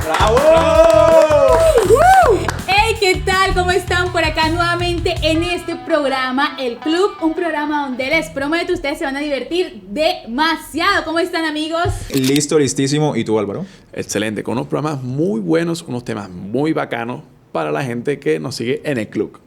¡Bravo! Hey, ¿qué tal? ¿Cómo están? Por acá nuevamente en este programa, El Club, un programa donde les prometo ustedes se van a divertir demasiado. ¿Cómo están, amigos? Listo, listísimo. ¿Y tú, Álvaro? Excelente, con unos programas muy buenos, unos temas muy bacanos para la gente que nos sigue en el club.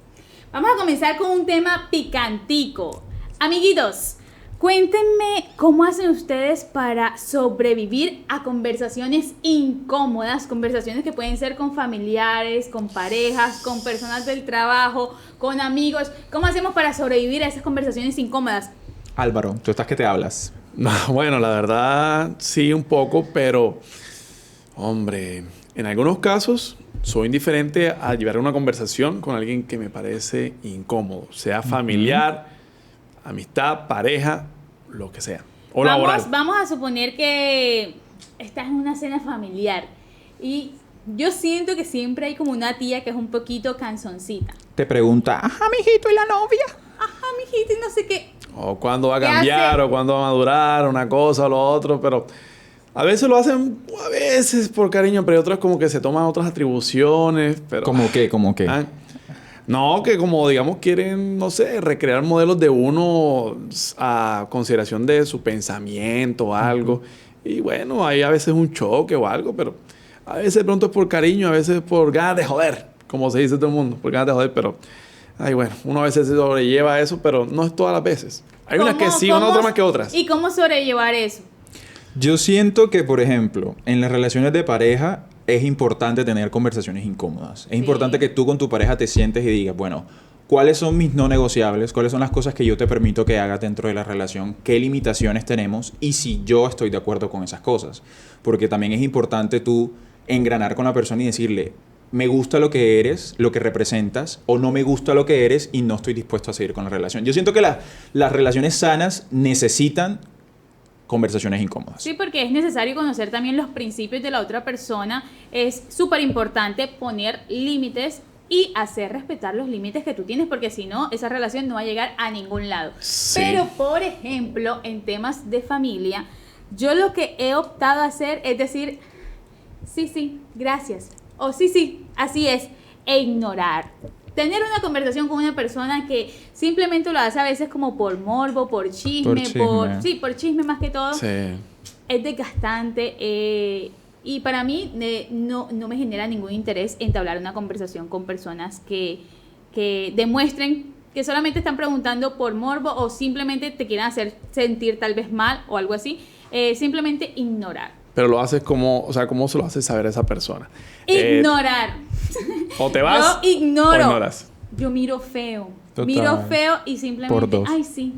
Vamos a comenzar con un tema picantico. Amiguitos, cuéntenme cómo hacen ustedes para sobrevivir a conversaciones incómodas, conversaciones que pueden ser con familiares, con parejas, con personas del trabajo, con amigos. ¿Cómo hacemos para sobrevivir a esas conversaciones incómodas? Álvaro, tú estás que te hablas. Bueno, la verdad sí un poco, pero hombre, en algunos casos soy indiferente a llevar una conversación con alguien que me parece incómodo, sea familiar, amistad, pareja, lo que sea, o laboral. Vamos a suponer que estás en una cena familiar y yo siento que siempre hay como una tía que es un poquito canzoncita. Te pregunta, ajá, mijito, ¿y la novia? Ajá, mijita, y no sé qué. O cuándo va a ¿Qué cambiar, hace? o cuándo va a madurar, una cosa o lo otro, pero a veces lo hacen, a veces por cariño, pero hay otros como que se toman otras atribuciones, pero... ¿Cómo qué? ¿Cómo qué? Ah, no, que como digamos quieren, no sé, recrear modelos de uno a consideración de su pensamiento o algo. Y bueno, hay a veces un choque o algo, pero a veces de pronto es por cariño, a veces por ganas de joder, como se dice todo el mundo, por ganas de joder, pero... Ay, bueno, uno a veces se sobrelleva a eso, pero no es todas las veces. Hay unas que sí, unas otras más que otras. ¿Y cómo sobrellevar eso? Yo siento que, por ejemplo, en las relaciones de pareja es importante tener conversaciones incómodas. Es importante que tú con tu pareja te sientes y digas, bueno, ¿cuáles son mis no negociables? ¿Cuáles son las cosas que yo te permito que hagas dentro de la relación? ¿Qué limitaciones tenemos? Y si yo estoy de acuerdo con esas cosas. Porque también es importante tú engranar con la persona y decirle, me gusta lo que eres, lo que representas, o no me gusta lo que eres y no estoy dispuesto a seguir con la relación. Yo siento que las relaciones sanas necesitan conversaciones incómodas. Sí, porque es necesario conocer también los principios de la otra persona. Es súper importante poner límites y hacer respetar los límites que tú tienes, porque si no, esa relación no va a llegar a ningún lado. Sí. Pero, por ejemplo, en temas de familia, yo lo que he optado a hacer es decir, sí, gracias. O sí, así es. E ignorar. Tener una conversación con una persona que simplemente lo hace a veces como por morbo, por chisme, por chisme más que todo. Sí. Es desgastante y para mí no me genera ningún interés entablar una conversación con personas que demuestren que solamente están preguntando por morbo o simplemente te quieren hacer sentir tal vez mal o algo así. Simplemente ignorar. Pero lo haces como, o sea, ¿cómo se lo haces saber a esa persona? Ignorar. O te vas Yo ignoro. o ignoras. Yo miro feo. Total. Miro feo y simplemente, Por dos. ay, sí.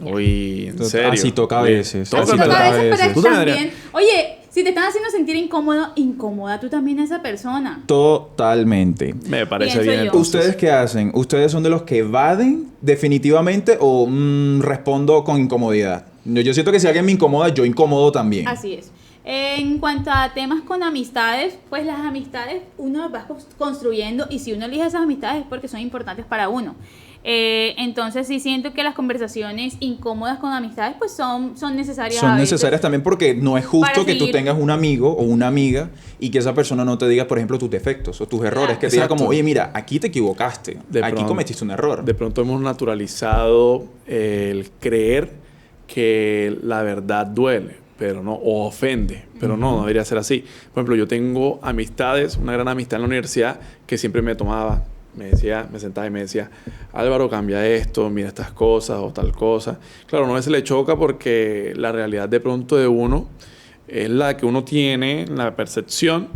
Uy, en Total. serio. Así toca a veces. Toca, Así Así toca toca a veces, pero ¿Tú también, también. Oye, si te están haciendo sentir incómodo, incomoda tú también a esa persona. Totalmente. Me parece Pienso bien. yo. Entonces. ¿Ustedes qué hacen? ¿Ustedes son de los que evaden definitivamente o respondo con incomodidad? Yo siento que si alguien me incomoda, yo incomodo también. Así es. En cuanto a temas con amistades, pues las amistades uno las va construyendo y si uno elige esas amistades es porque son importantes para uno. Entonces sí siento que las conversaciones incómodas con amistades pues son necesarias. Son a veces. necesarias también porque no es justo Para que tú seguir. tengas un amigo o una amiga y que esa persona no te diga, por ejemplo, tus defectos o tus errores. Claro. Que te diga como, Exacto. oye, mira, aquí te equivocaste. De Aquí pronto- cometiste un error. De pronto hemos naturalizado el creer que la verdad duele, pero no, o ofende, pero no debería ser así. Por ejemplo, yo tengo amistades, una gran amistad en la universidad que siempre me tomaba, me decía, me sentaba y me decía, Álvaro, cambia esto, mira estas cosas o tal cosa. Claro, no a veces le choca porque la realidad de pronto de uno es la que uno tiene, la percepción,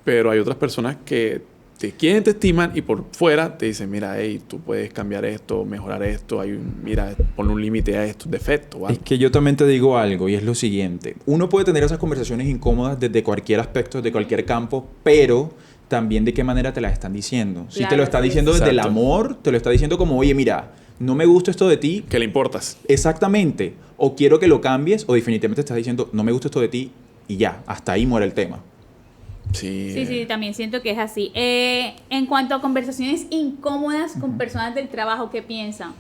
pero hay otras personas que te quieren, te estiman y por fuera te dicen, mira, hey, tú puedes cambiar esto, mejorar esto, mira, ponle un límite a estos defectos. ¿Vale? Es que yo también te digo algo y es lo siguiente. Uno puede tener esas conversaciones incómodas desde cualquier aspecto, desde cualquier campo, pero también de qué manera te las están diciendo. Si te Claro, lo está sí. diciendo desde el Exacto. amor, te lo está diciendo como, oye, mira, no me gusta esto de ti. Que le importas. Exactamente. O quiero que lo cambies o definitivamente estás diciendo, no me gusta esto de ti y ya, hasta ahí muere el tema. Sí. Sí, también siento que es así. En cuanto a conversaciones incómodas con personas del trabajo, ¿qué piensan?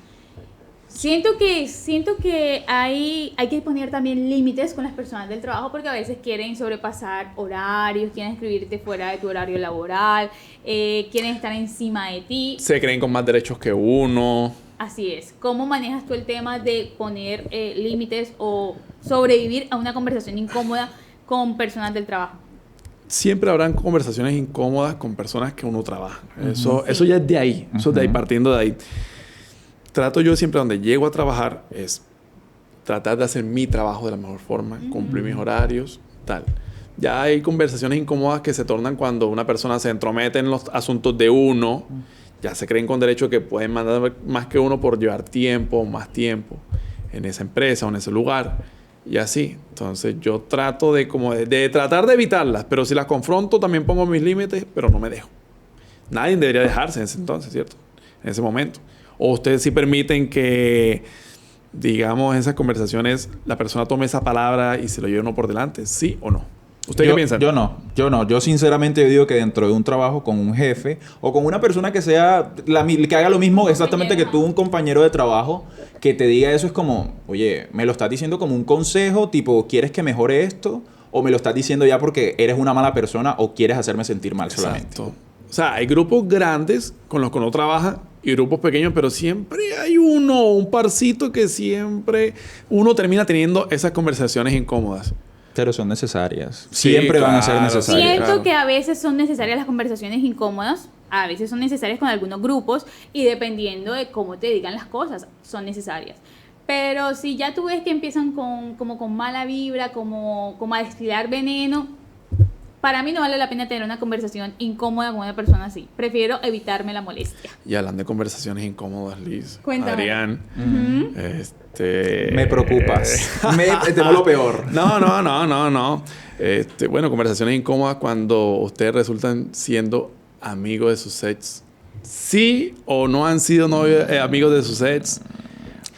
Siento que hay que poner también límites con las personas del trabajo porque a veces quieren sobrepasar horarios, quieren escribirte fuera de tu horario laboral, quieren estar encima de ti. Se creen con más derechos que uno. Así es. ¿Cómo manejas tú el tema de poner límites o sobrevivir a una conversación incómoda con personas del trabajo? Siempre habrán conversaciones incómodas con personas que uno trabaja. Eso Sí. ya es de ahí. Eso es de ahí, partiendo de ahí. Trato yo siempre donde llego a trabajar es tratar de hacer mi trabajo de la mejor forma, cumplir mis horarios, tal. Ya hay conversaciones incómodas que se tornan cuando una persona se entromete en los asuntos de uno. Ya se creen con derecho que pueden mandar más que uno por llevar más tiempo en esa empresa o en ese lugar. Y así. Entonces yo trato de tratar de evitarlas, pero si las confronto también pongo mis límites, pero no me dejo. Nadie debería dejarse en ese entonces, ¿cierto? En ese momento. O ustedes sí permiten que, digamos, en esas conversaciones la persona tome esa palabra y se lo lleve uno por delante, ¿sí o no? ¿Ustedes qué piensan? Yo no. Yo sinceramente digo que dentro de un trabajo con un jefe o con una persona que sea que haga lo mismo exactamente que tú, un compañero de trabajo, que te diga eso es como, oye, me lo estás diciendo como un consejo, tipo, ¿quieres que mejore esto? O me lo estás diciendo ya porque eres una mala persona o quieres hacerme sentir mal solamente. Exacto. O sea, hay grupos grandes con los que uno trabaja y grupos pequeños, pero siempre hay un parcito que siempre uno termina teniendo esas conversaciones incómodas. Pero son necesarias. Sí, Siempre van a ser claro, necesarias. Siento claro. que a veces son necesarias las conversaciones incómodas, a veces son necesarias con algunos grupos y dependiendo de cómo te digan las cosas, son necesarias. Pero si ya tú ves que empiezan como con mala vibra, como a destilar veneno, para mí no vale la pena tener una conversación incómoda con una persona así. Prefiero evitarme la molestia. Y hablando de conversaciones incómodas, Liz, Cuéntame. Adrián, Me preocupas. Me temo lo peor. No. Bueno, conversaciones incómodas cuando ustedes resultan siendo amigos de sus ex. ¿Sí o no han sido amigos de sus ex?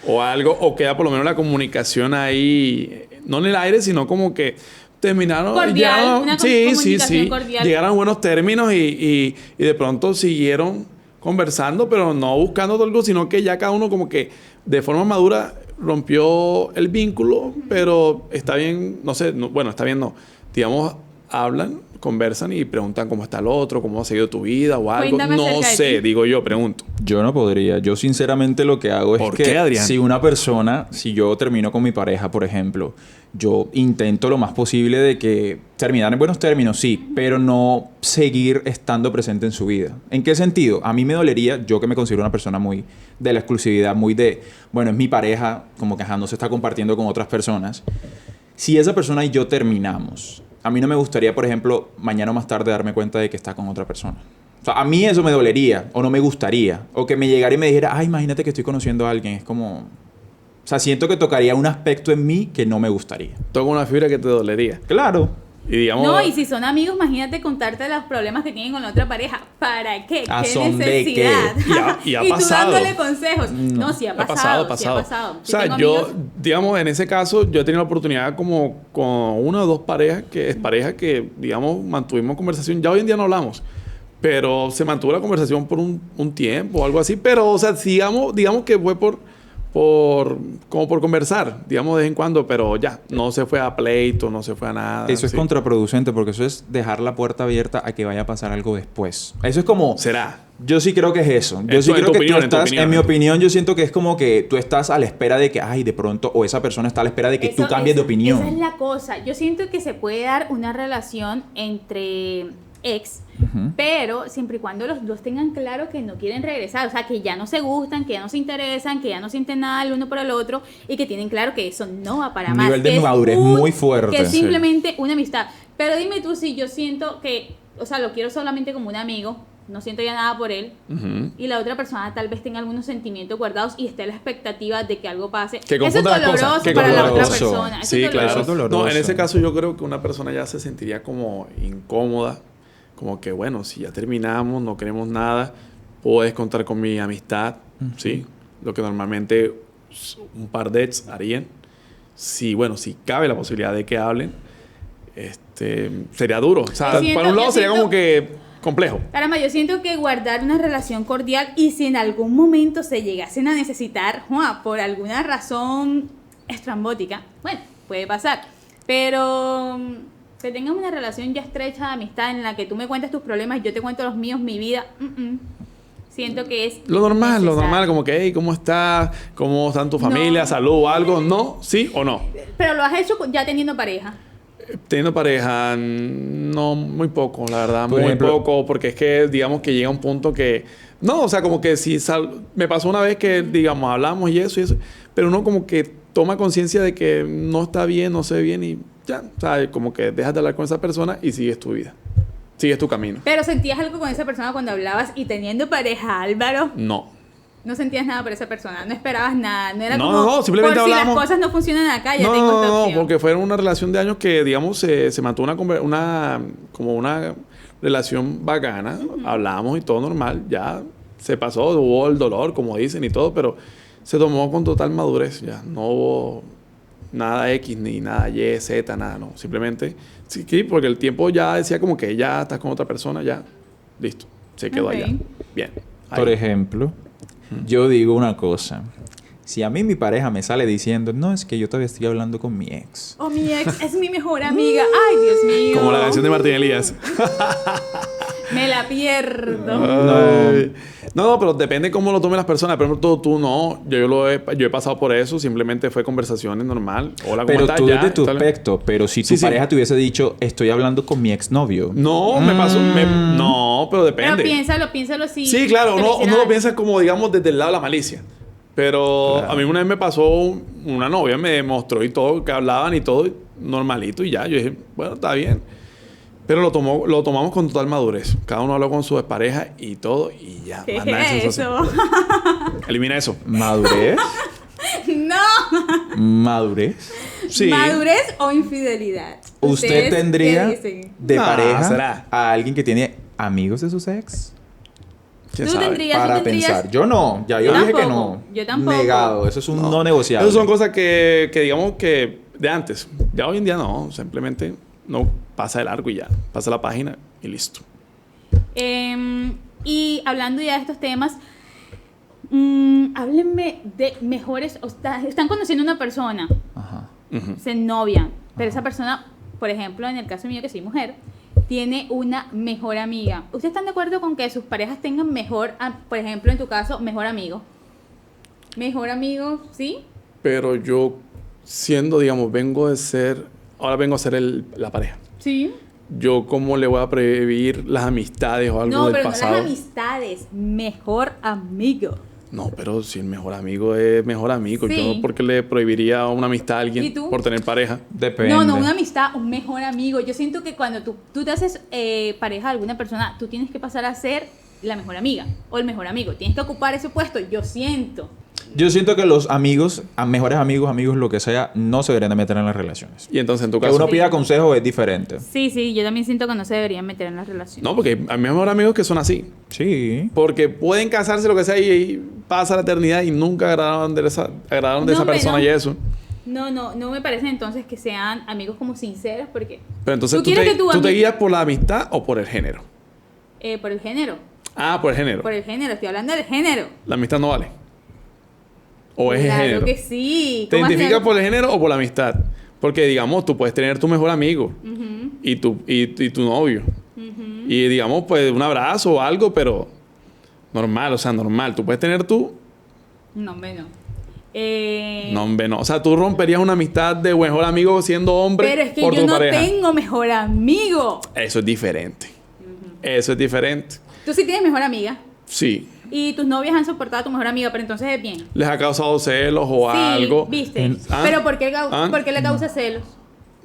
O algo, o queda por lo menos la comunicación ahí, no en el aire, sino como que terminaron. Cordial, una comunicación cordial. Llegaron a buenos términos y de pronto siguieron conversando, pero no buscando algo, sino que ya cada uno como que de forma madura rompió el vínculo, pero está bien, no sé, está bien, no. Digamos, hablan, conversan y preguntan cómo está el otro, cómo ha seguido tu vida o algo. Cuéntame No acerca de sé, ti. digo yo, pregunto. Yo no podría. Yo sinceramente lo que hago es ¿Por que qué, Adrián? si yo termino con mi pareja, por ejemplo, yo intento lo más posible de que terminar en buenos términos, sí, pero no seguir estando presente en su vida. ¿En qué sentido? A mí me dolería, yo que me considero una persona muy de la exclusividad, muy de, bueno, es mi pareja, como que ajá, no se está compartiendo con otras personas. Si esa persona y yo terminamos, a mí no me gustaría, por ejemplo, mañana o más tarde darme cuenta de que está con otra persona. O sea, a mí eso me dolería o no me gustaría. O que me llegara y me dijera, ay, imagínate que estoy conociendo a alguien. Es como... O sea, siento que tocaría un aspecto en mí que no me gustaría. Toca una fibra que te dolería. Claro. Y digamos... No, y si son amigos, imagínate contarte los problemas que tienen con la otra pareja. ¿Para qué? ¿A ¿Qué son de necesidad? qué? Y ha tú pasado. dándole consejos. No, sí ha pasado. Ha Sí ha pasado. pasado. O Sí sea, tengo yo, amigos. digamos, en ese caso, yo he tenido la oportunidad como con una o dos parejas que, digamos, mantuvimos conversación. Ya hoy en día no hablamos. Pero se mantuvo la conversación por un tiempo o algo así. Pero, o sea, digamos que fue como por conversar, digamos, de vez en cuando, pero ya, no se fue a pleito, no se fue a nada. Eso es sí. contraproducente porque eso es dejar la puerta abierta a que vaya a pasar algo después. Eso es como... ¿Será? Yo sí creo que es eso. Yo En sí tu creo que opinión, tú en tu estás... opinión. En mi opinión, yo siento que es como que tú estás a la espera de que... Ay, de pronto... O esa persona está a la espera de que tú cambies de opinión. Esa es la cosa. Yo siento que se puede dar una relación entre ex, pero siempre y cuando los dos tengan claro que no quieren regresar, o sea, que ya no se gustan, que ya no se interesan, que ya no sienten nada el uno por el otro y que tienen claro que eso no va para Un más. nivel de que es madurez muy fuerte, que es sí. simplemente una amistad. Pero dime tú si yo siento que, o sea, lo quiero solamente como un amigo, no siento ya nada por él, y la otra persona tal vez tenga algunos sentimientos guardados y esté a la expectativa de que algo pase. Que Eso es confunda las cosas. doloroso Que para la otra doloroso. persona. Eso Sí, es claro. Eso es doloroso. No, en ese caso yo creo que una persona ya se sentiría como incómoda, como que, bueno, si ya terminamos, no queremos nada, puedes contar con mi amistad, ¿sí? Lo que normalmente un par de ex harían. Si cabe la posibilidad de que hablen, sería duro. O sea, Yo siento- para un lado yo sería siento- como que complejo. Caramba, yo siento que guardar una relación cordial y si en algún momento se llegasen a necesitar, por alguna razón estrambótica, bueno, puede pasar. Pero que tengas una relación ya estrecha de amistad en la que tú me cuentas tus problemas y yo te cuento los míos, mi vida, siento que es Lo normal, innecesario. como que, hey, ¿cómo estás? ¿Cómo están tu familia? No. ¿Salud o algo? ¿No? ¿Sí o no? Pero lo has hecho ya teniendo pareja. Teniendo pareja, no, muy poco, la verdad, Por muy ejemplo, poco, porque es que, digamos, que llega un punto que, no, o sea, como que si me pasó una vez que, digamos, hablamos y eso, pero uno como que toma conciencia de que no está bien, no se ve bien y ya, o sea, como que dejas de hablar con esa persona y sigues tu vida, sigues tu camino. Pero sentías algo con esa persona cuando hablabas y teniendo pareja, Álvaro. No. No sentías nada por esa persona, no esperabas nada, no era No, como no, simplemente por si hablamos. las cosas no funcionan acá, ya No, tengo esta no, opción. porque fue una relación de años que, digamos, se mantuvo como una relación bacana. Hablamos y todo normal. Ya se pasó, hubo el dolor, como dicen y todo, pero se tomó con total madurez. Ya no hubo nada X, ni nada Y, Z, nada, no. Simplemente, sí, porque el tiempo ya decía como que ya estás con otra persona, ya, listo, se quedó Ok. allá. Bien. Ahí. Por ejemplo, yo digo una cosa. Si a mí mi pareja me sale diciendo, no, es que yo todavía estoy hablando con mi ex. Oh, mi ex es mi mejor amiga. Ay, Dios mío. Como la canción de Martín Elías. Me la pierdo. Ay. No, pero depende cómo lo tomen las personas. Por ejemplo, tú no. Yo he pasado por eso. Simplemente fue conversaciones normal. Hola, ¿cómo Pero estás? tú Ya, desde tu tal. aspecto, pero si tu Sí, sí. pareja te hubiese dicho, estoy hablando con mi exnovio. No, me pasó. No, pero depende. Pero piénsalo así. Sí, claro. te lo Uno hicieran. lo piensa como, digamos, desde el lado de la malicia. Pero Claro. a mí una vez me pasó una novia, me demostró y todo, que hablaban y todo normalito y ya. Yo dije, bueno, está bien. Pero lo tomamos con total madurez. Cada uno habló con su pareja y todo y ya. ¿Qué Más nada de es eso? Elimina eso. ¿Madurez? No. ¿Madurez? Sí. ¿Madurez o infidelidad? ¿Usted ¿Ustedes tendría qué dicen? de No, pareja ¿será? a alguien que tiene amigos de sus ex? ¿Quién ¿Tú sabe? tendrías- Para tendrías- pensar. Yo no. Ya yo Yo dije que tampoco. no. Yo tampoco. Negado. Eso es un no, negociable. Esas son cosas que digamos que de antes. Ya hoy en día no. Simplemente no pasa de largo y ya. Pasa la página y listo. Y hablando ya de estos temas, háblenme de mejores. Están conociendo a una persona, Ajá. Ujú. se novian, pero esa persona, por ejemplo, en el caso mío que soy mujer, tiene una mejor amiga. ¿Ustedes están de acuerdo con que sus parejas tengan por ejemplo, en tu caso, mejor amigo? Mejor amigo, ¿sí? Pero yo siendo, digamos, ahora vengo a ser la pareja. Sí. Yo cómo le voy a prohibir las amistades o algo No, del pero no pasado. las amistades, mejor amigo. No, pero si el mejor amigo es mejor amigo. Sí. Yo no porque le prohibiría una amistad a alguien ¿Y tú? por tener pareja. Depende. No, una amistad, un mejor amigo. Yo siento que cuando tú te haces pareja de alguna persona, tú tienes que pasar a ser la mejor amiga o el mejor amigo. Tienes que ocupar ese puesto, yo siento. Yo siento que los amigos, mejores amigos, lo que sea, no se deberían de meter en las relaciones. Y entonces en tu Que caso. uno pida consejo es diferente. Sí, yo también siento que no se deberían meter en las relaciones. No, porque hay mejores amigos que son así. Sí. Porque pueden casarse, lo que sea, y pasa la eternidad y nunca agradaron de esa No, persona no. y eso. No me parece entonces que sean amigos como sinceros porque Pero entonces ¿Tú tú, quieres te, que tu tú te ami- guías por la amistad o por el género. por el género, Ah, por el género. estoy hablando del género. La amistad no vale. O es el Claro género. que sí. ¿Te ¿Cómo identificas hacer? por el género o por la amistad? Porque, digamos, tú puedes tener tu mejor amigo Ujú, y tu novio. ujú. Y, digamos, pues un abrazo o algo, pero normal, o sea, normal. Tú puedes tener tu... No, hombre, no. No, hombre, no. O sea, tú romperías una amistad de mejor amigo siendo hombre Pero es que por yo tu no pareja. tengo mejor amigo. Eso es diferente. Eso es diferente. Tú sí tienes mejor amiga. Sí. Y tus novias han soportado a tu mejor amiga, pero entonces es bien. Les ha causado celos o Sí, algo. ¿viste? ¿Ah? Pero ¿por qué, ¿Ah? por qué le causa celos?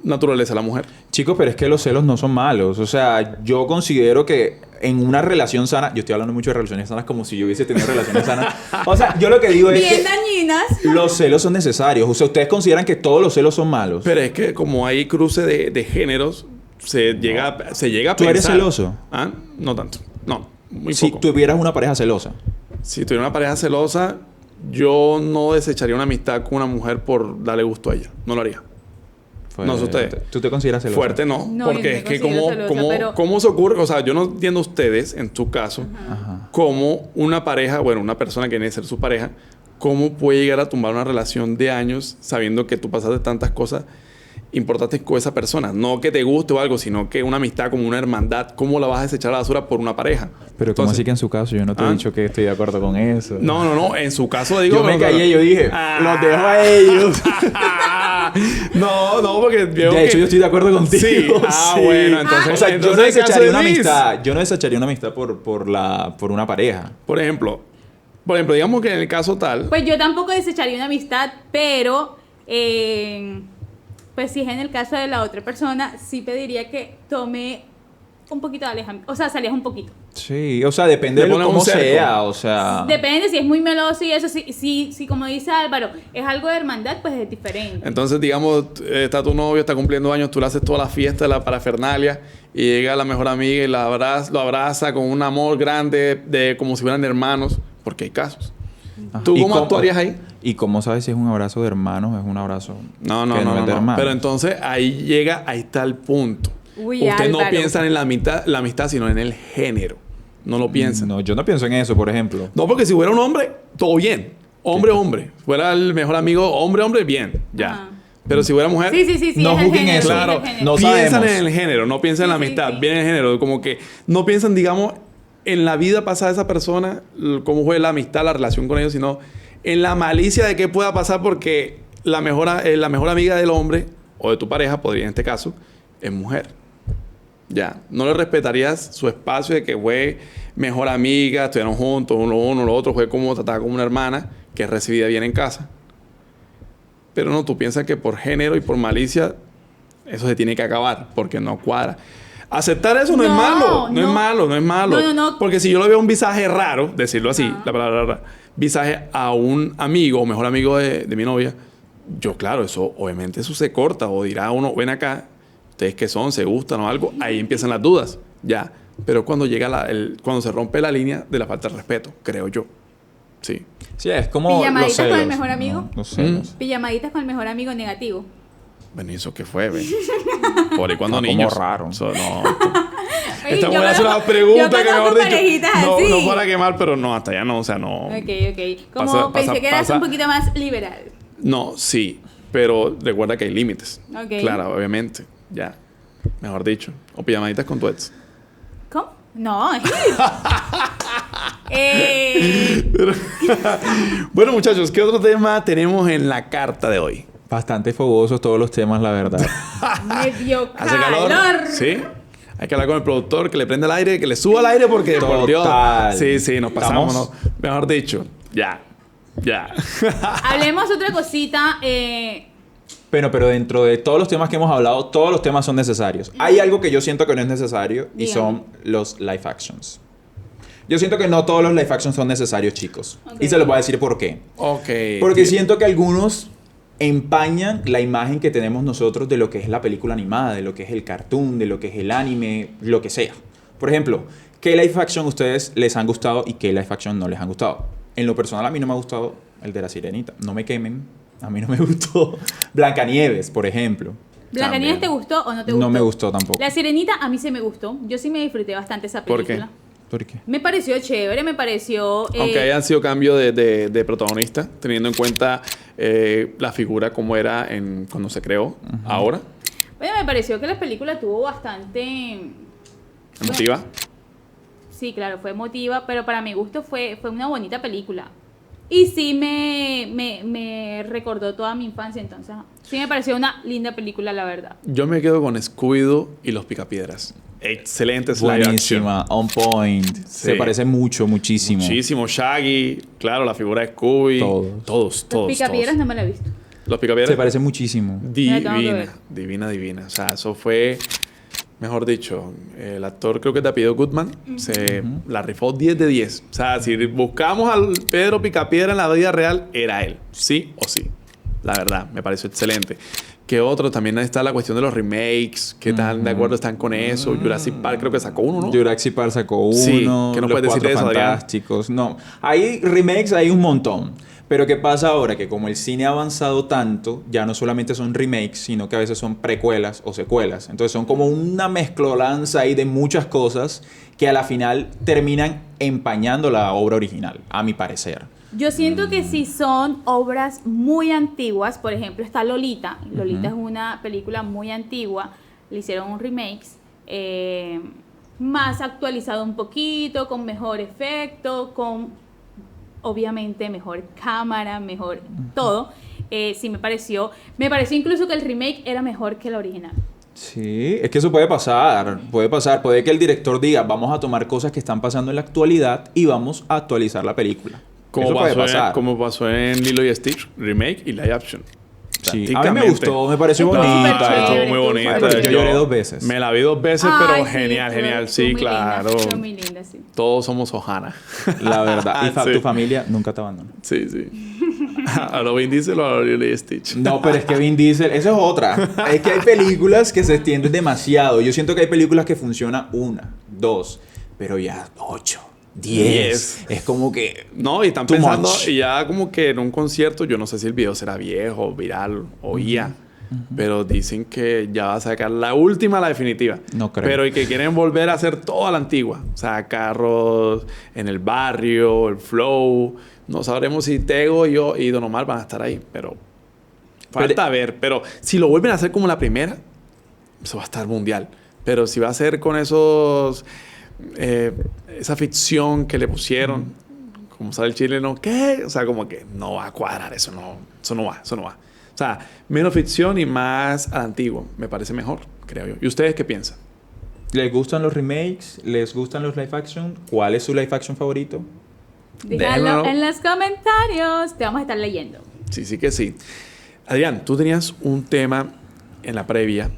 Naturaleza de la mujer. Chicos, pero es que los celos no son malos. O sea, yo considero que en una relación sana, yo estoy hablando mucho de relaciones sanas como si yo hubiese tenido relaciones sanas. O sea, yo lo que digo es Bien que dañinas. los celos son necesarios. O sea, ustedes consideran que todos los celos son malos. Pero es que como hay cruce de géneros, se llega a pensar. ¿Tú eres celoso? ¿Ah? No tanto. No, muy Si poco. tuvieras una pareja celosa. Si tuviera una pareja celosa, yo no desecharía una amistad con una mujer por darle gusto a ella. No lo haría. No sé usted. ¿Tú te consideras celosa? Fuerte no, No, yo porque me es que considero celosa, pero- cómo se ocurre, o sea, yo no entiendo a ustedes, en tu caso, Ajá. cómo una pareja, bueno, una persona que viene a ser su pareja, cómo puede llegar a tumbar una relación de años sabiendo que tú pasaste tantas cosas importantes con esa persona. No que te guste o algo, sino que una amistad como una hermandad, ¿cómo la vas a desechar a la basura por una pareja? Pero ¿cómo Entonces, así que en su caso? Yo no te he ¿Ah? dicho que estoy de acuerdo con eso. No, en su caso digo... Yo me pero- callé, yo dije, Ah. los dejo a ellos. no, porque veo De hecho, yo estoy de acuerdo contigo. Sí. Ah, sí. bueno, entonces... O sea, yo entonces, no en el caso desecharía de una Liz, amistad. Yo no desecharía una amistad por una pareja. Por ejemplo, digamos que en el caso tal... Pues yo tampoco desecharía una amistad, pero pues si es en el caso de la otra persona, sí pediría que tome un poquito de alejamiento. O sea, salías un poquito. Sí, o sea, depende Le de pones cómo un cerco. sea, o sea... Depende si es muy meloso y eso, si como dice Álvaro, es algo de hermandad, pues es diferente. Entonces, digamos, está tu novio, está cumpliendo años, tú le haces toda la fiesta, la parafernalia, y llega la mejor amiga y lo abraza con un amor grande, como si fueran hermanos, porque hay casos. Ajá. ¿Tú ¿Y cómo actuarías ahí? ¿Y cómo sabes si es un abrazo de hermanos o es un abrazo No, que es de hermanos? Pero entonces ahí está el punto. Uy, Usted no Álvaro. piensa en la amistad, sino en el género. No lo piensa. No, yo no pienso en eso, por ejemplo. No, porque si fuera un hombre, todo bien. Hombre. Fuera el mejor amigo, hombre, bien. Ya. Ajá. Pero si fuera mujer... Sí, No es el juzguen género, eso. sí, es el Claro, género. No piensan sabemos. en el género, no piensan en la Sí, amistad, sí. bien en el género. Como que no piensan, digamos, en la vida pasada de esa persona, cómo fue la amistad, la relación con ellos, sino en la malicia de qué pueda pasar porque la mejor amiga del hombre, o de tu pareja, podría en este caso, es mujer. Ya, no le respetarías su espacio de que fue mejor amiga, estuvieron juntos, uno, lo otro, fue como tratada como una hermana que es recibida bien en casa. Pero no, tú piensas que por género y por malicia eso se tiene que acabar porque no cuadra. Aceptar eso no es No, malo, no es no. malo, no es malo. No. Porque si yo le veo un visaje raro, decirlo así, Ah. la palabra rara, visaje a un amigo o mejor amigo de mi novia, yo claro, eso obviamente eso se corta o dirá uno, ven acá, ustedes qué son, se gustan o algo, ahí empiezan las dudas, ya. Pero cuando llega cuando se rompe la línea de la falta de respeto, creo yo. Sí. Sí, es como los ¿Pijamaditas con el celos. mejor amigo? No, los celos. Pijamaditas con el mejor amigo negativo. Bueno, ¿y eso qué fue, ven? Por ahí cuando Está como niños. raro. Eso no. Oye, Esta yo mujer hace conozco- una pregunta yo que mejor conozco dicho. parejitas No, así. no para quemar, pero no, hasta allá no, o sea, no. Ok. Como pensé que eras un poquito más liberal. No, sí, pero recuerda que hay límites. Ok. Claro, obviamente. Ya. Mejor dicho. O pijamaditas con tu ex. ¿Cómo? No, es Bueno, muchachos, ¿qué otro tema tenemos en la carta de hoy? Bastante fogosos todos los temas, la verdad. me dio ¿Hace calor. calor? Sí. Hay que hablar con el productor, que le prenda el aire, que le suba el aire porque, por Dios. Total. Sí, nos pasamos. ¿Estamos? ¿No? Mejor dicho, ya. Hablemos otra cosita. Bueno, pero dentro de todos los temas que hemos hablado, todos los temas son necesarios. Hay algo que yo siento que no es necesario y Dígame. son los live actions. Yo siento que no todos los live actions son necesarios, chicos. Ok. Y se los voy a decir por qué. Ok. Porque siento que algunos empañan la imagen que tenemos nosotros de lo que es la película animada, de lo que es el cartoon, de lo que es el anime, lo que sea. Por ejemplo, ¿qué live action ustedes les han gustado y qué live action no les han gustado? En lo personal a mí no me ha gustado el de la Sirenita. No me quemen. A mí no me gustó Blancanieves, por ejemplo. ¿Blancanieves te También. gustó o no te gustó? No me gustó tampoco. La Sirenita a mí se me gustó. Yo sí me disfruté bastante esa ¿Por película. qué? ¿Por qué? Me pareció chévere, me pareció... Aunque hayan sido cambios de protagonista, teniendo en cuenta la figura como era cuando se creó, ahora, Bueno, me pareció que la película tuvo bastante... emotiva. Sí, claro, fue emotiva, pero para mi gusto fue una bonita película. Y sí me recordó toda mi infancia, entonces sí me pareció una linda película, la verdad. Yo me quedo con Scooby-Doo y los Picapiedras. Excelentes live action. Buenísima, on point. Se Sí. parece muchísimo. Muchísimo. Shaggy, claro, la figura de Scooby. Todos. Los Picapiedras no me la he visto. Los Picapiedras. Se parece muchísimo. Me la tengo que ver. Divina. O sea, eso fue, mejor dicho, el actor creo que te apellido Goodman, se la rifó 10 de 10. O sea, si buscamos al Pedro Picapiedra en la vida real, era él. Sí o sí. La verdad, me pareció excelente. ¿Qué otro? También está la cuestión de los remakes. ¿Qué tan de acuerdo están con eso? Jurassic Park creo que sacó uno, ¿no? Jurassic Park sacó uno. Sí, ¿qué nos Los puedes decir de Cuatro eso, Adrián? Fantásticos. No, hay remakes, hay un montón. Pero ¿qué pasa ahora? Que como el cine ha avanzado tanto, ya no solamente son remakes, sino que a veces son precuelas o secuelas. Entonces son como una mezclolanza ahí de muchas cosas que a la final terminan empañando la obra original, a mi parecer. Yo siento que si son obras muy antiguas, por ejemplo está Lolita. Lolita es una película muy antigua, le hicieron un remake, más actualizado un poquito, con mejor efecto, con obviamente mejor cámara, mejor todo. Sí me pareció incluso que el remake era mejor que el original. Sí, es que eso puede pasar, puede que el director diga, vamos a tomar cosas que están pasando en la actualidad y vamos a actualizar la película. Eso puede pasar. Como pasó en Lilo y Stitch, remake y live action. Sí, a mí me gustó, me pareció bonita. Estuvo muy bonita. Yo lloré 2 veces. Me la vi 2 veces, Ay, pero sí, genial. Sí, claro. Fue muy linda, sí. Todos somos Ohana. La verdad. Y Sí. tu familia nunca te abandona. Sí. A lo Vin Diesel o a lo Lilo y Stitch. No, pero es que Vin Diesel, esa es otra. Es que hay películas que se extienden demasiado. Yo siento que hay películas que funcionan 1, 2, pero ya 8, 10. Es como que... No, y están Too pensando, much. y ya como que en un concierto, yo no sé si el video será viejo, viral o IA, pero dicen que ya va a sacar la última, la definitiva. No creo. Pero y que quieren volver a hacer toda la antigua. O sea, carros en el barrio, el flow. No sabremos si Tego, yo y Don Omar van a estar ahí, pero falta ver. Pero si lo vuelven a hacer como la primera, eso va a estar mundial. Pero si va a ser con esos... esa ficción que le pusieron, como sale el chileno, ¿qué? O sea, como que no va a cuadrar, eso no va. O sea, menos ficción y más al antiguo, me parece mejor, creo yo. ¿Y ustedes qué piensan? ¿Les gustan los remakes? ¿Les gustan los live action? ¿Cuál es su live action favorito? Déjalo Déjalo. en los comentarios, te vamos a estar leyendo. Sí que sí. Adrián, tú tenías un tema en la previa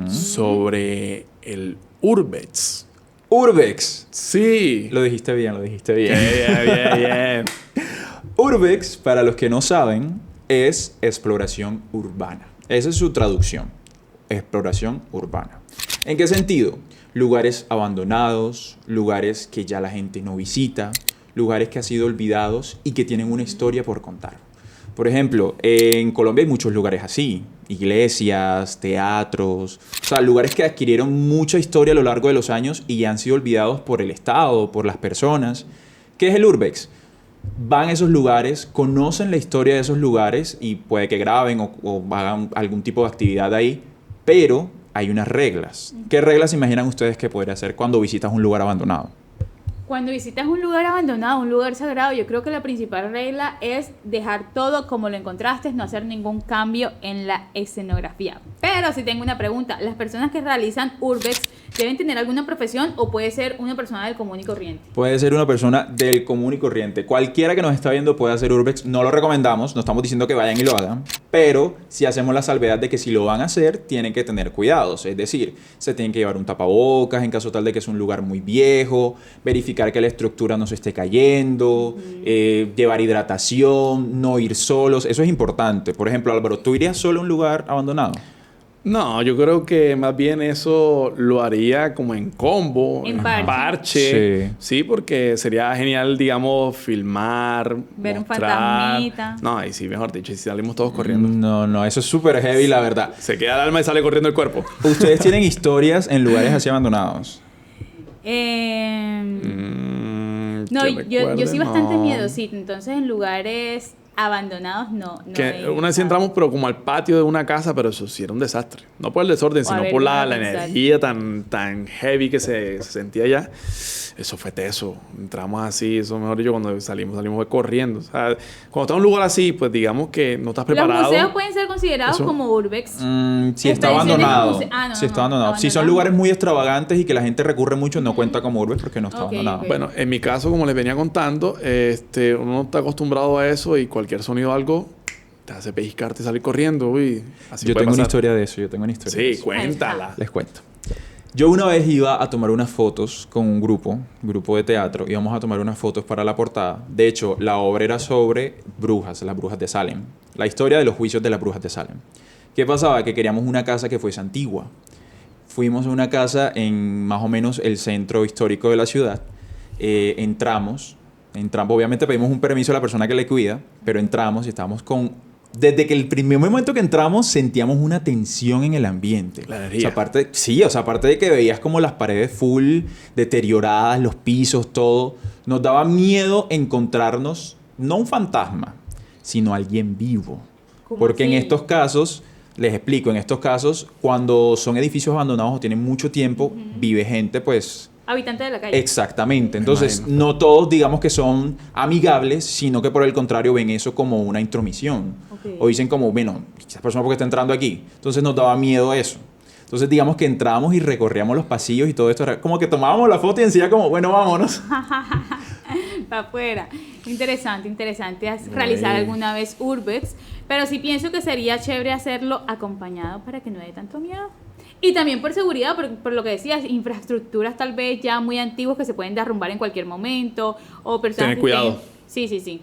sobre el Urbex. Urbex. Sí. Lo dijiste bien. Bien. Urbex, para los que no saben, es exploración urbana. Esa es su traducción. Exploración urbana. ¿En qué sentido? Lugares abandonados, lugares que ya la gente no visita, lugares que han sido olvidados y que tienen una historia por contar. Por ejemplo, en Colombia hay muchos lugares así. Iglesias, teatros, o sea, lugares que adquirieron mucha historia a lo largo de los años y ya han sido olvidados por el Estado, por las personas. ¿Qué es el Urbex? Van a esos lugares, conocen la historia de esos lugares y puede que graben o hagan algún tipo de actividad ahí, pero hay unas reglas. ¿Qué reglas imaginan ustedes que podría hacer cuando visitas un lugar abandonado? Cuando visitas un lugar abandonado, un lugar sagrado, yo creo que la principal regla es dejar todo como lo encontraste, no hacer ningún cambio en la escenografía. Pero si tengo una pregunta, ¿las personas que realizan Urbex deben tener alguna profesión o puede ser una persona del común y corriente? Puede ser una persona del común y corriente. Cualquiera que nos está viendo puede hacer Urbex. No lo recomendamos, no estamos diciendo que vayan y lo hagan, pero si hacemos la salvedad de que si lo van a hacer, tienen que tener cuidados. Es decir, se tienen que llevar un tapabocas en caso tal de que es un lugar muy viejo, verificar que la estructura no se esté cayendo, llevar hidratación, no ir solos. Eso es importante. Por ejemplo, Álvaro, ¿tú irías solo a un lugar abandonado? No, yo creo que más bien eso lo haría como en combo, En en parche. parche. Sí. Sí, porque sería genial, digamos, filmar, Ver un mostrar. fantasmita. No, y sí, mejor dicho, y si salimos todos corriendo. No, eso es súper heavy, la verdad. Se queda el alma y sale corriendo el cuerpo. ¿Ustedes tienen historias en lugares así abandonados? No, que yo recuerde, soy bastante no. miedosita, entonces en lugares abandonados no Que una vez sí entramos, pero como al patio de una casa, pero eso sí era un desastre. No por el desorden, O sino haber por la ido a pensar. energía tan heavy que se sentía allá. Eso fue teso. Entramos así, eso mejor dicho, cuando salimos corriendo. O sea, cuando estás en un lugar así, pues digamos que no estás Los preparado. museos pueden ser considerados Eso. como urbex. Si está Expediciones abandonado. a muse- ah, no, Si está no, abandonado. Si son abandonado. lugares muy extravagantes y que la gente recurre mucho, no cuenta como urbex porque no está Ok, abandonado. ok. Bueno, en mi caso, como les venía contando, uno no está acostumbrado a eso y cualquier sonido o algo te hace pellizcarte y salir corriendo. Uy, así Yo puede tengo una pasar. historia de eso. de Sí, eso. cuéntala. Les cuento. Yo una vez iba a tomar unas fotos con un grupo de teatro. Íbamos a tomar unas fotos para la portada. De hecho, la obra era sobre brujas, las brujas de Salem. La historia de los juicios de las brujas de Salem. ¿Qué pasaba? Que queríamos una casa que fuese antigua. Fuimos a una casa en más o menos el centro histórico de la ciudad. Entramos. Entramos, obviamente pedimos un permiso a la persona que le cuida, pero entramos y estábamos con... Desde que el primer momento que entramos sentíamos una tensión en el ambiente. La energía. O sea, aparte de que veías como las paredes full deterioradas, los pisos, todo, nos daba miedo encontrarnos, no un fantasma, sino alguien vivo. ¿Cómo Porque en así? estos casos, les explico, en estos casos, cuando son edificios abandonados o tienen mucho tiempo, vive gente pues... Habitante de la calle. Exactamente. Entonces, imagino. no todos digamos que son amigables, sino que por el contrario ven eso como una intromisión. Ok. O dicen como, bueno, esa persona porque está entrando aquí. Entonces nos daba miedo eso. Entonces, digamos que entrábamos y recorríamos los pasillos y todo esto. Era como que tomábamos la foto y decía como, bueno, vámonos. Para afuera. Interesante, interesante realizar alguna vez Urbex, pero sí pienso que sería chévere hacerlo acompañado para que no dé tanto miedo. Y también por seguridad, por lo que decías, infraestructuras tal vez ya muy antiguas que se pueden derrumbar en cualquier momento, o personas Tener que cuidado. Sí, sí, sí.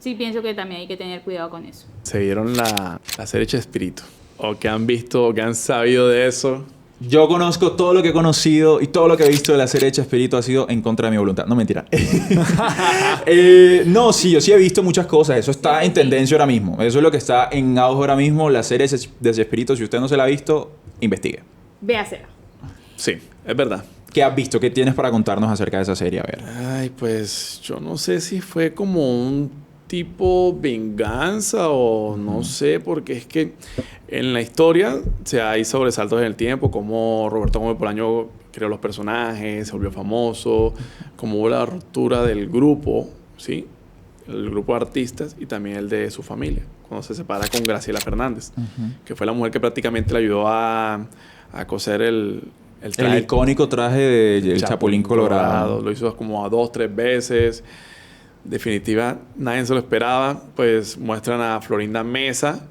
Sí pienso que también hay que tener cuidado con eso. Se vieron la serie Chespirito. O que han visto, o que han sabido de eso. Yo conozco todo lo que he conocido y todo lo que he visto de la serie de Chespirito ha sido en contra de mi voluntad. No, mentira. No, sí, yo sí he visto muchas cosas. Eso está en tendencia ahora mismo. Eso es lo que está en auge ahora mismo. La serie de Chespirito, si usted no se la ha visto, investigue. Véasela. Sí, es verdad. ¿Qué has visto? ¿Qué tienes para contarnos acerca de esa serie? A ver. Ay, pues yo no sé si fue como un tipo venganza o no sé, porque es que en la historia hay sobresaltos en el tiempo, como Roberto Gómez Bolaño creó los personajes, se volvió famoso, como hubo la ruptura del grupo, ¿sí? El grupo de artistas y también el de su familia, cuando se separa con Graciela Fernández, que fue la mujer que prácticamente le ayudó a coser el El traje icónico traje de Chapulín Colorado. Lo hizo como a 2, 3 veces. Definitiva, nadie se lo esperaba. Pues muestran a Florinda Mesa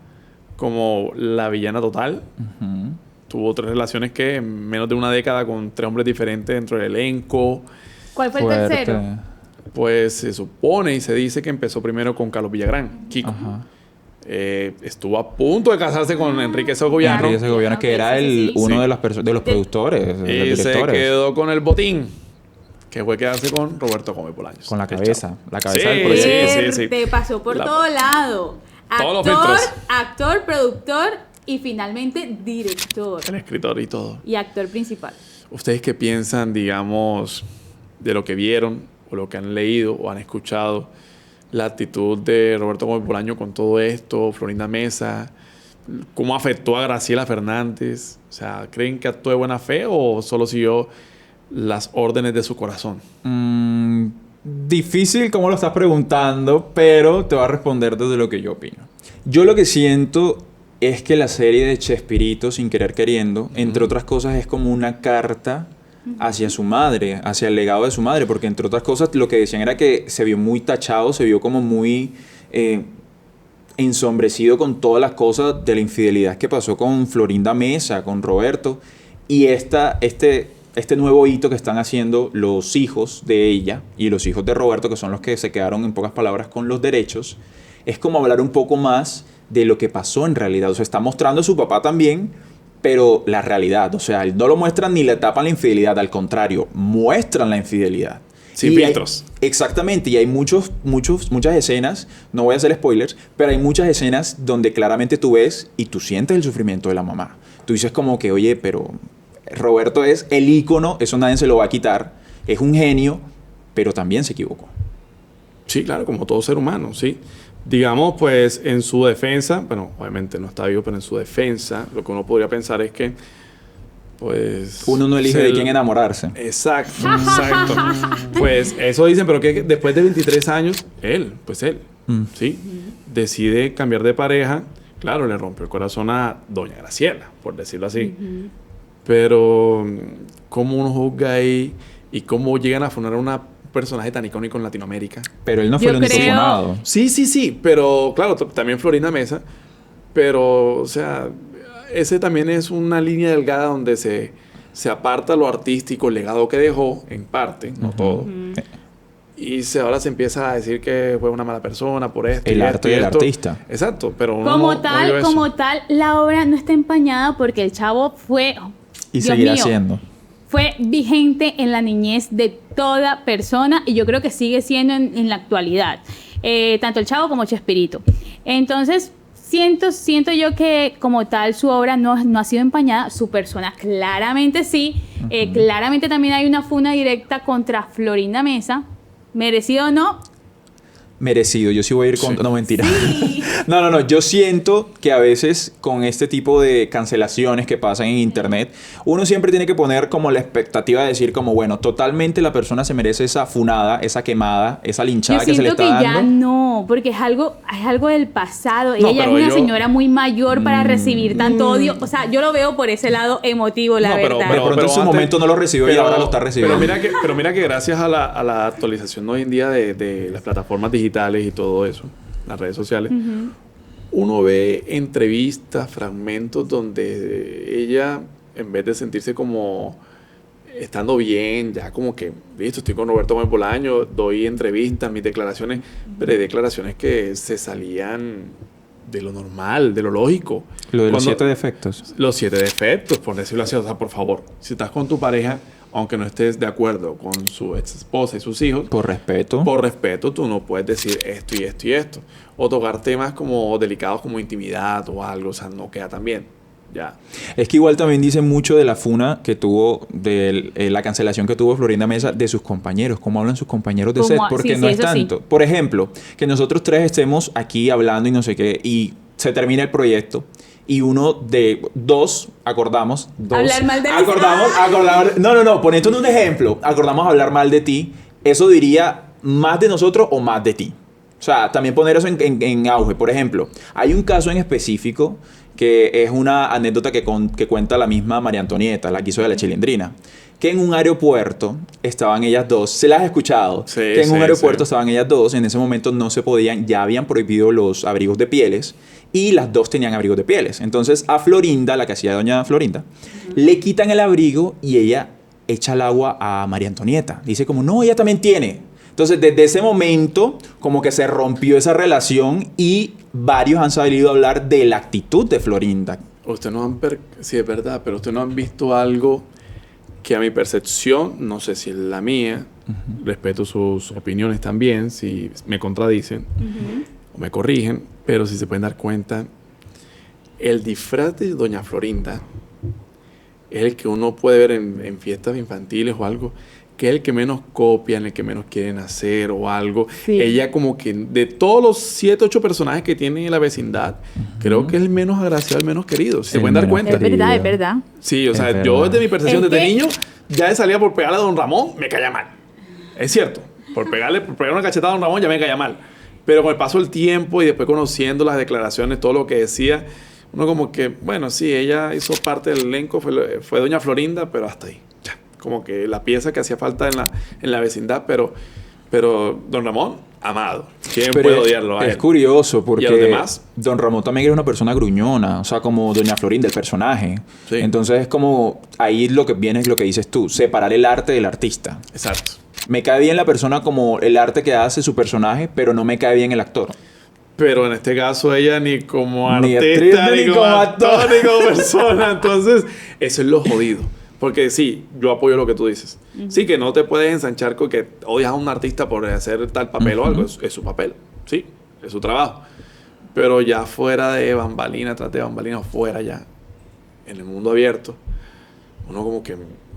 como la villana total. Ujú. Tuvo 3 relaciones que en menos de una década con 3 hombres diferentes dentro del elenco. ¿Cuál fue el Fuerte. tercero? Pues se supone y se dice que empezó primero con Carlos Villagrán, Kiko. Ajá. Estuvo a punto de casarse con Enrique Segoviano. Enrique Segoviano, que Ok, era sí, sí, sí. uno de los productores, de Y los se directores. quedó con el botín, que fue quedarse con Roberto Gómez Bolaños. Con la el cabeza. chavo. La cabeza Sí, del proyecto. sí, sí. Te pasó por La- todo lado. Todos los Actor, filtros. actor, productor y finalmente director. El escritor y todo. Y actor principal. ¿Ustedes qué piensan, digamos, de lo que vieron o lo que han leído o han escuchado? La actitud de Roberto Gómez Bolaño con todo esto, Florinda Mesa, ¿cómo afectó a Graciela Fernández? O sea, ¿creen que actuó de buena fe o solo siguió las órdenes de su corazón? Difícil como lo estás preguntando, pero te voy a responder desde lo que yo opino. Yo lo que siento es que la serie de Chespirito, sin querer queriendo, entre otras cosas, es como una carta hacia su madre, hacia el legado de su madre, porque entre otras cosas lo que decían era que se vio muy tachado, se vio como muy ensombrecido con todas las cosas de la infidelidad que pasó con Florinda Mesa, con Roberto, y este nuevo hito que están haciendo los hijos de ella y los hijos de Roberto, que son los que se quedaron en pocas palabras con los derechos, es como hablar un poco más de lo que pasó en realidad. O sea, está mostrando a su papá también, pero la realidad, o sea, no lo muestran ni le tapan la infidelidad, al contrario, muestran la infidelidad. Sin Y filtros. Exactamente, y hay muchas escenas, no voy a hacer spoilers, pero hay muchas escenas donde claramente tú ves y tú sientes el sufrimiento de la mamá. Tú dices como que, oye, pero Roberto es el ícono, eso nadie se lo va a quitar, es un genio, pero también se equivocó. Sí, claro, como todo ser humano, sí. Digamos, pues, en su defensa, bueno, obviamente no está vivo, pero en su defensa, lo que uno podría pensar es que, pues... Uno no elige de quién enamorarse. Exacto, exacto. Pues eso dicen, pero que después de 23 años, él, ¿sí? Decide cambiar de pareja. Claro, le rompió el corazón a doña Graciela, por decirlo así. Pero, ¿cómo uno juzga ahí y cómo llegan a funar a un personaje tan icónico en Latinoamérica? Pero él no fue Yo el único creo- funado. Sí, pero claro, también Florinda Mesa, pero, o sea, ese también es una línea delgada donde se aparta lo artístico, el legado que dejó, en parte, no todo. Y ahora se empieza a decir que fue una mala persona por esto. El y arte esto y del esto. artista. Exacto, pero uno Como no vio eso. tal, la obra no está empañada porque el chavo fue... Y Dios seguirá mío, siendo. fue vigente en la niñez de toda persona y yo creo que sigue siendo en la actualidad. Tanto el Chavo como Chespirito. Entonces, siento yo que como tal su obra no ha sido empañada, su persona claramente sí. Claramente también hay una funa directa contra Florinda Mesa. ¿Merecido o no? Merecido, yo sí voy a ir con... Sí. No, mentira. Sí. No, yo siento que a veces con este tipo de cancelaciones que pasan en internet, uno siempre tiene que poner como la expectativa de decir como, bueno, totalmente la persona se merece esa funada, esa quemada, esa linchada que se le está siento que dando. ya no, porque es algo del pasado. No, Ella es pero una yo- señora muy mayor para recibir tanto odio. O sea, yo lo veo por ese lado emotivo, la No, verdad. De pronto en su momento no lo recibió y ahora lo está recibiendo. Pero mira que gracias a la actualización hoy en día de las plataformas digitales y todo eso, las redes sociales, uno ve entrevistas, fragmentos donde ella, en vez de sentirse como estando bien, ya como que, listo, estoy con Roberto Gómez Bolaño, doy entrevistas, mis declaraciones, pero hay declaraciones que se salían de lo normal, de lo lógico. Lo de los Cuando- 7 defectos. Los 7 defectos, por decirlo así. O sea, por favor, si estás con tu pareja, aunque no estés de acuerdo con su ex esposa y sus hijos, Por respeto. por respeto, tú no puedes decir esto y esto y esto. O tocar temas como delicados como intimidad o algo, o sea, no queda tan bien. Ya. Es que igual también dice mucho de la funa que tuvo, de la cancelación que tuvo Florinda Mesa de sus compañeros, cómo hablan sus compañeros de set, porque Sí, no sí, es eso sí. tanto. Por ejemplo, que nosotros tres estemos aquí hablando y no sé qué, y se termina el proyecto, y uno de dos acordamos, Hablar mal de mí. no, poniendo un ejemplo, acordamos hablar mal de ti, eso diría más de nosotros o más de ti. O sea, también poner eso en auge. Por ejemplo, hay un caso en específico que es una anécdota que cuenta la misma María Antonieta, la que hizo de la Chilindrina, que en un aeropuerto estaban ellas dos, ¿se las has escuchado? Sí, Que en un sí, aeropuerto sí. estaban ellas dos, en ese momento no se podían, ya habían prohibido los abrigos de pieles y las dos tenían abrigos de pieles. Entonces a Florinda, la que hacía doña Florinda, le quitan el abrigo y ella echa el agua a María Antonieta. Dice como, no, ella también tiene. Entonces, desde ese momento, como que se rompió esa relación y varios han sabido hablar de la actitud de Florinda. Ustedes no han... Sí, es verdad, pero ustedes no han visto algo que a mi percepción, no sé si es la mía, respeto sus opiniones también, si me contradicen o me corrigen, pero si se pueden dar cuenta, el disfraz de doña Florinda es el que uno puede ver en fiestas infantiles o algo, que es el que menos copian, el que menos quieren hacer o algo. Sí. Ella como que de todos los 7, 8 personajes que tiene en la vecindad, creo que es el menos agraciado, el menos querido. Si se El pueden dar menos cuenta. Es verdad, querido. es verdad. Sí, o Es sea, verdad. yo desde mi percepción, Es desde que- niño, ya de salía por pegarle a don Ramón, me caía mal. Es cierto. Por pegar una cachetada a don Ramón ya me caía mal. Pero con el paso del tiempo y después conociendo las declaraciones, todo lo que decía, uno como que, bueno, sí, ella hizo parte del elenco, fue doña Florinda, pero hasta ahí. Ya. Como que la pieza que hacía falta en la vecindad, pero don Ramón, amado. ¿Quién Pero puede odiarlo a es él? curioso porque ¿Y a los demás? Don Ramón también era una persona gruñona, o sea, como Doña Florinda, el personaje. Sí. Entonces es como, ahí lo que viene es lo que dices tú, separar el arte del artista. Exacto. Me cae bien la persona como el arte que hace su personaje, pero no me cae bien el actor. Pero en este caso ella ni como Ni artista, actriz, ni como actor, ni como persona. Entonces, eso es lo jodido. Porque sí, yo apoyo lo que tú dices. Sí, que no te puedes ensanchar con que odias a un artista por hacer tal papel o algo. Es su papel. Sí, es su trabajo. Pero ya fuera de bambalina, tras de bambalina, fuera ya, en el mundo abierto, uno como que,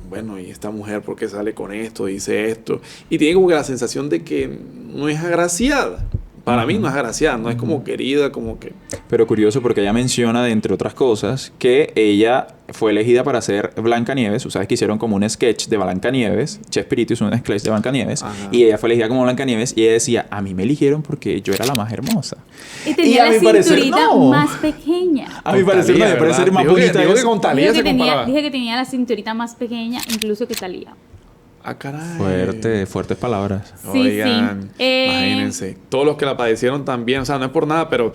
bueno, ¿y esta mujer por qué sale con esto, dice esto? Y tiene como que la sensación de que no es agraciada. Para mí no es agraciada, no es como querida, como que... Pero curioso porque ella menciona, de entre otras cosas, que ella fue elegida para ser Blancanieves. Tú sabes que hicieron como un sketch de Blancanieves. Chespirito hizo un sketch de Blancanieves. Ajá. Y ella fue elegida como Blancanieves. Y ella decía, a mí me eligieron porque yo era la más hermosa. Y tenía a la mi parecer, cinturita no. más pequeña. A mi parecer no, me parece ser más bonita. Dijo que eso. con Talía se comparaba. Dije que tenía la cinturita más pequeña, incluso que Talía. Ah, caray. Fuertes palabras. Sí, Oigan, sí. imagínense. Todos los que la padecieron también, o sea, no es por nada, pero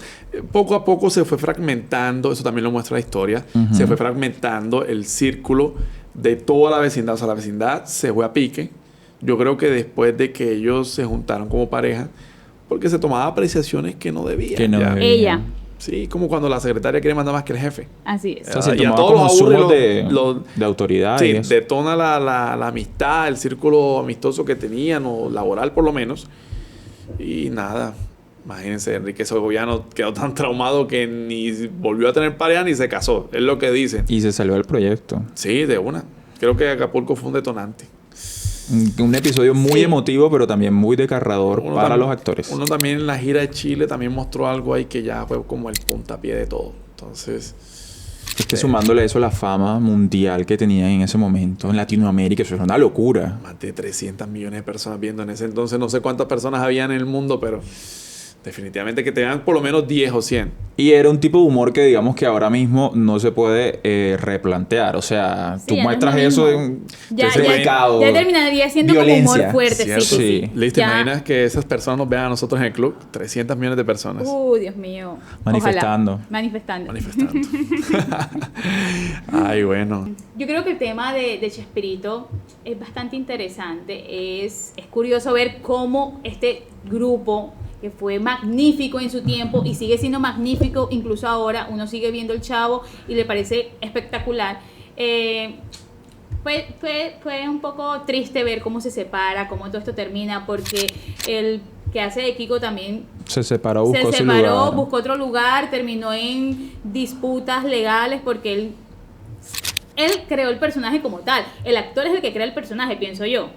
poco a poco se fue fragmentando, eso también lo muestra la historia, se fue fragmentando el círculo de toda la vecindad. O sea, la vecindad se fue a pique. Yo creo que después de que ellos se juntaron como pareja, porque se tomaba apreciaciones que no debían. Que no ya. debían. Ella. Sí, como cuando la secretaria quiere mandar más que el jefe. Así es. O sea, se Y a tomaba todos como los aburre zumos de autoridad Sí, y eso. detona la amistad, el círculo amistoso que tenían, o laboral por lo menos. Y nada, imagínense, Enrique Segoviano quedó tan traumado que ni volvió a tener pareja ni se casó. Es lo que dicen. Y se salió del proyecto. Sí, de una. Creo que Acapulco fue un detonante. Un episodio muy Sí. emotivo, pero también muy desgarrador Uno para tam- los actores. Uno también en la gira de Chile también mostró algo ahí que ya fue como el puntapié de todo. Entonces, Es que sumándole eso la fama mundial que tenía en ese momento en Latinoamérica, eso es una locura. más de 300 millones de personas viendo en ese entonces. No sé cuántas personas habían en el mundo, pero definitivamente que tengan por lo menos 10 o 100. Y era un tipo de humor que digamos que ahora mismo no se puede replantear. O sea, Sí, tú ya no es muestras lo eso mismo. en Ya, ese ya, pecado. ya terminaría siendo como violencia. humor fuerte, sí, ¿Cierto? sí, sí. Liz, ¿te Ya- imaginas que esas personas nos vean a nosotros en el club? 300 millones de personas. Dios mío. Manifestando. Ojalá. Manifestando. Manifestando. Ay, bueno. Yo creo que el tema de Chespirito es bastante interesante. Es curioso ver cómo este grupo, que fue magnífico en su tiempo y sigue siendo magnífico incluso ahora, uno sigue viendo el Chavo y le parece espectacular. Fue un poco triste ver cómo se separa, cómo todo esto termina, porque el que hace de Kiko también Se separó, buscó se su separó, lugar. buscó otro lugar, terminó en disputas legales porque él creó el personaje como tal. El actor es el que crea el personaje, pienso yo.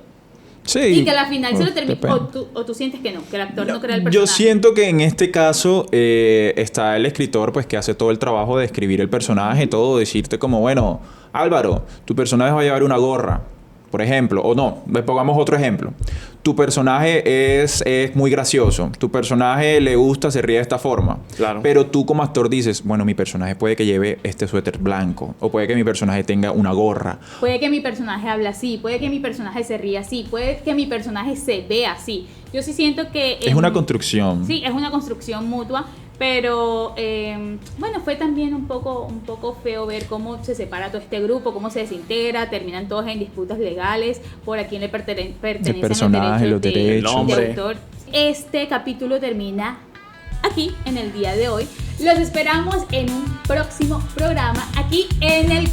Sí. Y que a la final se lo termina. Depende. O tú sientes que no, que el actor no crea el Yo personaje. siento que en este caso está el escritor pues que hace todo el trabajo de escribir el personaje, todo, decirte como, bueno, Álvaro, tu personaje va a llevar una gorra, por ejemplo, o no, pongamos otro ejemplo. Tu personaje es muy gracioso, tu personaje le gusta, se ríe de esta forma, Claro. pero tú como actor dices, bueno, mi personaje puede que lleve este suéter blanco, o puede que mi personaje tenga una gorra. Puede que mi personaje hable así, puede que mi personaje se ría así, puede que mi personaje se vea así. Yo sí siento que... Es una construcción. Sí, es una construcción mutua, pero bueno, fue también un poco feo ver cómo se separa todo este grupo, cómo se desintegra, terminan todos en disputas legales por a quién le pertenecen personaje, los derechos. El nombre. de autor. Este capítulo termina aquí, en el día de hoy. Los esperamos en un próximo programa, aquí en el